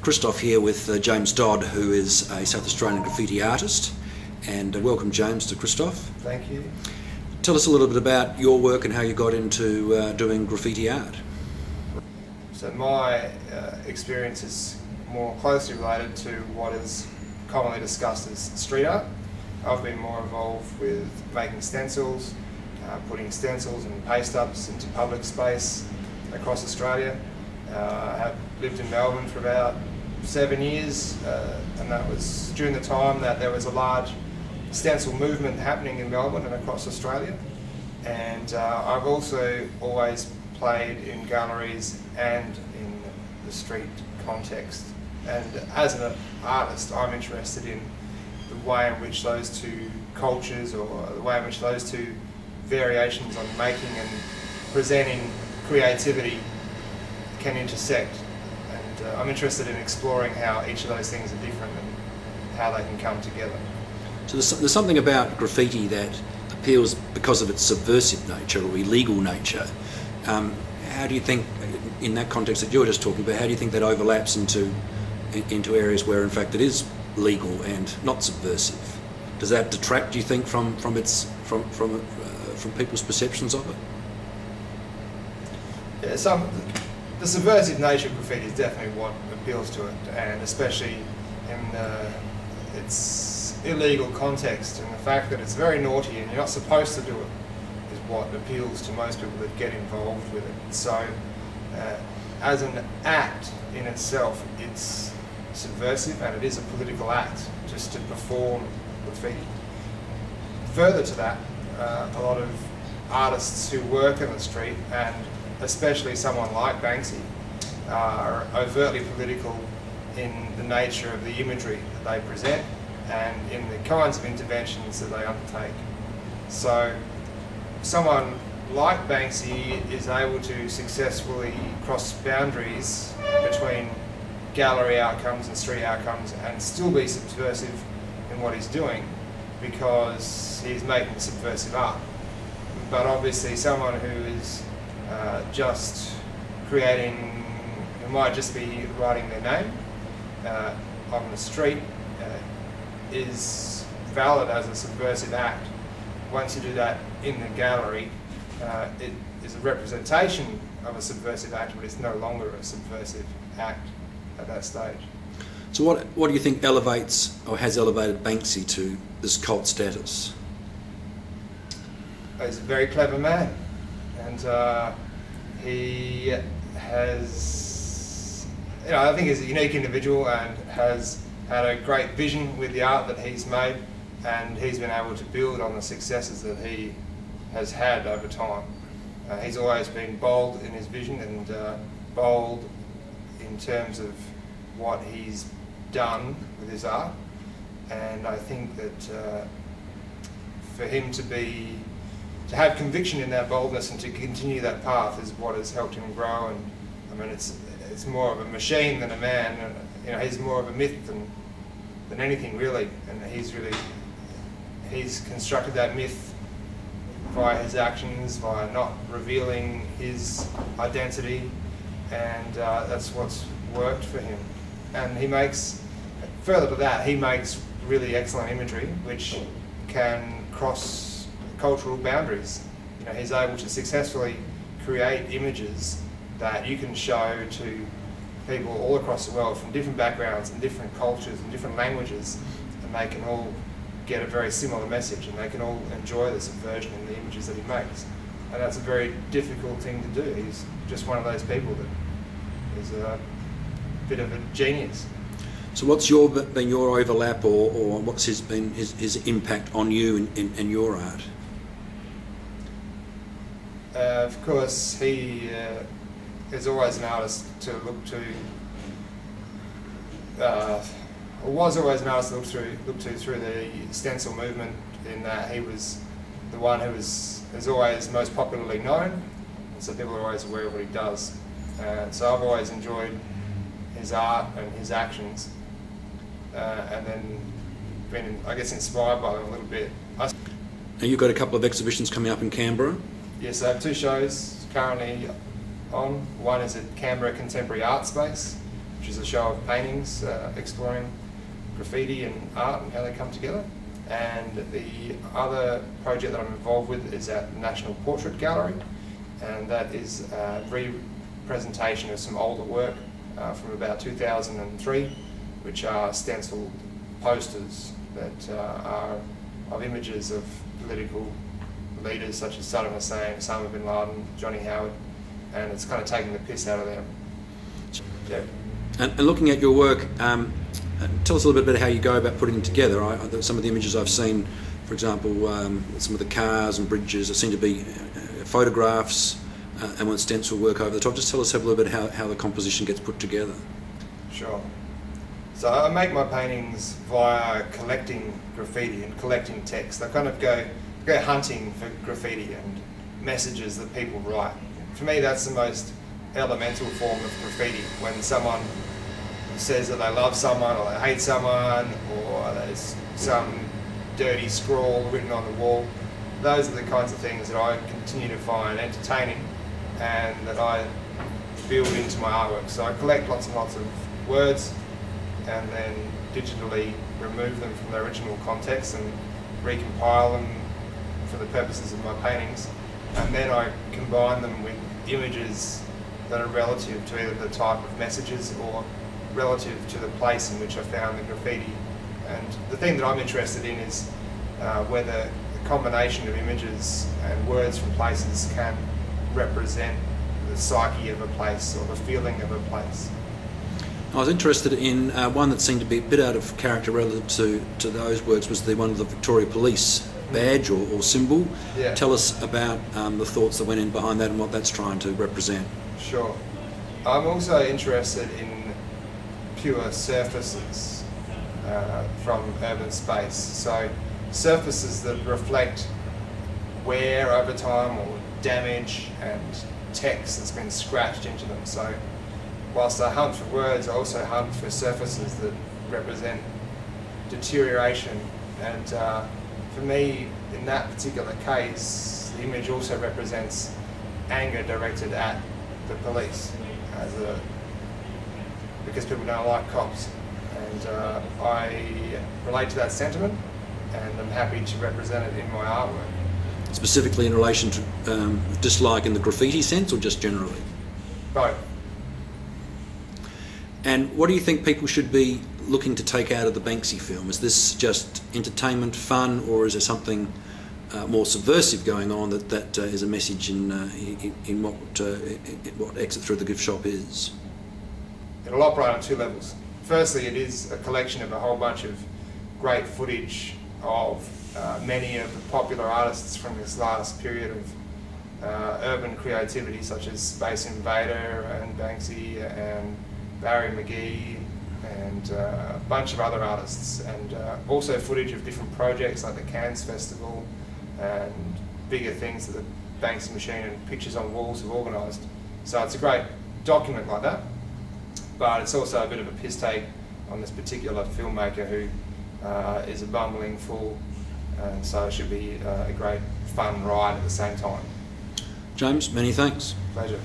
Christoph here with James Dodd, who is a South Australian graffiti artist. And welcome, James, to Christoph. Thank you. Tell us a little bit about your work and how you got into doing graffiti art. So my experience is more closely related to what is commonly discussed as street art. I've been more involved with making stencils, putting stencils and paste-ups into public space across Australia. I have lived in Melbourne for about 7 years, and that was during the time that there was a large stencil movement happening in Melbourne and across Australia. And I've also always played in galleries and in the street context. And as an artist, I'm interested in the way in which those two cultures, or the way in which those two variations on making and presenting creativity can intersect. And I'm interested in exploring how each of those things are different and how they can come together. So there's something about graffiti that appeals because of its subversive nature or illegal nature. How do you think, in that context that you were just talking about, how do you think that overlaps into areas where in fact it is legal and not subversive? Does that detract, do you think, from people's perceptions of it? Yeah, the subversive nature of graffiti is definitely what appeals to it, and especially in its illegal context, and the fact that it's very naughty and you're not supposed to do it is what appeals to most people that get involved with it. So as an act in itself, it's subversive, and it is a political act just to perform graffiti. Further to that, a lot of artists who work in the street, and especially someone like Banksy, are overtly political in the nature of the imagery that they present and in the kinds of interventions that they undertake. So someone like Banksy is able to successfully cross boundaries between gallery outcomes and street outcomes and still be subversive in what he's doing because he's making subversive art. But obviously someone who is just creating, who might just be writing their name on the street, is valid as a subversive act. Once you do that in the gallery, it is a representation of a subversive act, but it's no longer a subversive act at that stage. So what do you think elevates, or has elevated, Banksy to this cult status? He's a very clever man, and he has, I think he's a unique individual and has had a great vision with the art that he's made, and he's been able to build on the successes that he has had over time. He's always been bold in his vision and bold in terms of what he's done with his art, and I think that for him to have conviction in that boldness and to continue that path is what has helped him grow. And I mean, it's more of a machine than a man, and he's more of a myth than anything really, and he's constructed that myth via his actions, via not revealing his identity, and that's what's worked for him. And he makes, further to that, he makes really excellent imagery which can cross cultural boundaries. He's able to successfully create images that you can show to people all across the world from different backgrounds and different cultures and different languages, and they can all get a very similar message, and they can all enjoy the subversion in the images that he makes. And that's a very difficult thing to do. He's just one of those people that is a bit of a genius. So what's been your overlap, or what's been his impact on you in your art? Of course, he is always an artist to look to, or was always an artist to look to through the stencil movement, in that he was the one who is always most popularly known, and so people are always aware of what he does. So I've always enjoyed his art and his actions, and then been, I guess, inspired by them a little bit. Now you've got a couple of exhibitions coming up in Canberra. Yes, I have 2 shows currently on. One is at Canberra Contemporary Art Space, which which is a show of paintings exploring graffiti and art and how they come together. And the other project that I'm involved with is at the National Portrait Gallery, and that is a re-presentation of some older work from about 2003, which are stenciled posters that are of images of political leaders such as Saddam Hussein, Osama bin Laden, Johnny Howard, and it's kind of taking the piss out of them. Yeah. And looking at your work, tell us a little bit about how you go about putting them together. Some of the images I've seen, for example, some of the cars and bridges, there seem to be photographs and with stencil work over the top. Just tell us a little bit how the composition gets put together. Sure. So I make my paintings via collecting graffiti and collecting text. I kind of go hunting for graffiti and messages that people write. For me, that's the most elemental form of graffiti, when someone says that they love someone or they hate someone, or there's some dirty scrawl written on the wall. Those are the kinds of things that I continue to find entertaining and that I build into my artwork. So I collect lots and lots of words and then digitally remove them from their original context and recompile them for the purposes of my paintings. And then I combine them with images that are relative to either the type of messages or relative to the place in which I found the graffiti. And the thing that I'm interested in is whether the combination of images and words from places can represent the psyche of a place or the feeling of a place. I was interested in one that seemed to be a bit out of character relative to those words, was the one of the Victoria Police badge or symbol. Yeah. Tell us about the thoughts that went in behind that and what that's trying to represent. Sure. I'm also interested in pure surfaces from urban space. So surfaces that reflect wear over time or damage and text that's been scratched into them. So whilst I hunt for words, I also hunt for surfaces that represent deterioration. And for me, in that particular case, the image also represents anger directed at the police, because people don't like cops. And I relate to that sentiment, and I'm happy to represent it in my artwork. Specifically in relation to dislike in the graffiti sense, or just generally? Both. And what do you think people should be looking to take out of the Banksy film? Is this just entertainment, fun, or is there something more subversive going on that is a message in what Exit Through the Gift Shop is? It'll operate on two levels. Firstly, it is a collection of a whole bunch of great footage of many of the popular artists from this last period of urban creativity, such as Space Invader and Banksy and Barry McGee and a bunch of other artists, and also footage of different projects like the Cannes Festival and bigger things that the Banksy Machine and Pictures on Walls have organised. So it's a great document like that, but it's also a bit of a piss take on this particular filmmaker who is a bumbling fool, and so it should be a great fun ride at the same time. James, many thanks. Pleasure.